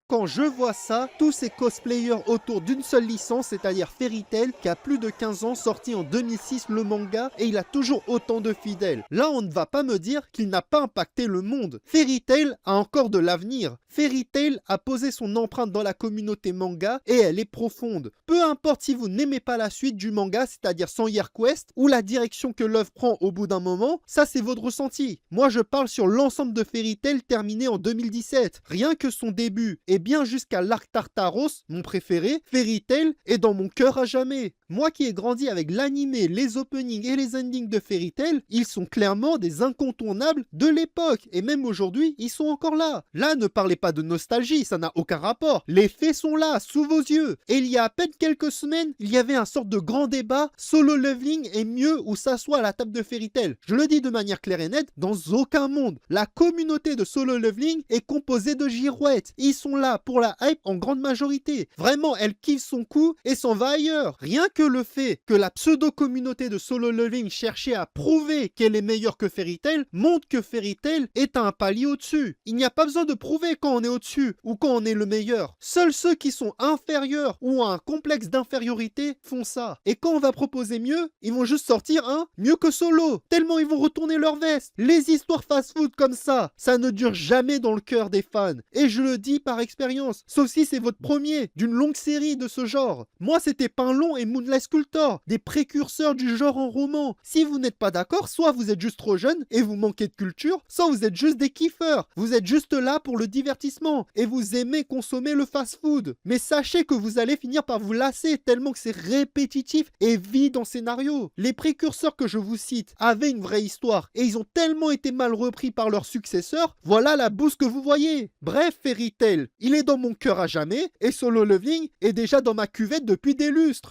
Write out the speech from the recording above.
Quand je vois ça, tous ces cosplayers autour d'une seule licence, c'est-à-dire Fairy Tail, qui a plus de 15 ans, sorti en 2006 le manga, et il a toujours autant de fidèles. Là, on ne va pas me dire qu'il n'a pas impacté le monde. Fairy Tail a encore de l'avenir. Fairy Tail a posé son empreinte dans la communauté manga, et elle est profonde. Peu importe si vous n'aimez pas la suite du manga, c'est-à-dire sans Year Quest, ou la direction que l'œuvre prend au bout d'un moment, ça c'est votre ressenti. Moi je parle sur l'ensemble de Fairy Tail terminé en 2017. Rien que son début, et bien jusqu'à l'arc Tartaros, mon préféré, Fairy Tail est dans mon cœur à jamais. Moi qui ai grandi avec l'animé, les openings et les endings de Fairy Tail, ils sont clairement des incontournables de l'époque. Et même aujourd'hui, ils sont encore là. Là, ne parlez pas de nostalgie, ça n'a aucun rapport. Les faits sont là, sous vos yeux. Et il y a à peine quelques semaines, il y avait un sorte de grand débat, Solo Leveling est mieux ou s'assoit à la table de Fairy Tail. Je le dis de manière claire et nette, dans aucun monde. La communauté de Solo Leveling est composée de girouettes. Ils sont là pour la hype en grande majorité. Vraiment, elle kiffe son coup et s'en va ailleurs. Rien que le fait que la pseudo-communauté de Solo Leveling cherchait à prouver qu'elle est meilleure que Fairy Tail montre que Fairy Tail est à un palier au-dessus. Il n'y a pas besoin de prouver quand on est au-dessus ou quand on est le meilleur. Seuls ceux qui sont inférieurs ou ont un complexe d'infériorité font ça. Et quand on va proposer mieux, ils vont juste sortir un mieux que Solo. Tellement ils vont retourner leur veste. Les histoires fast-food comme ça ne dure jamais dans le cœur des fans. Et je le dis par expérience, sauf si c'est votre premier d'une longue série de ce genre. Moi, c'était Pinlon et Moonlight Sculptor, des précurseurs du genre en roman. Si vous n'êtes pas d'accord, soit vous êtes juste trop jeune et vous manquez de culture, soit vous êtes juste des kiffeurs. Vous êtes juste là pour le divertissement et vous aimez consommer le fast-food. Mais sachez que vous allez finir par vous lasser tellement que c'est répétitif et vide en scénario. Les précurseurs que je vous cite avaient une vraie histoire et ils ont tellement été mal repris par leurs successeurs, voilà la bouse que vous voyez. Bref, Fairy Tail, il est dans mon cœur à jamais et Solo Leveling est déjà dans ma cuvette depuis des lustres.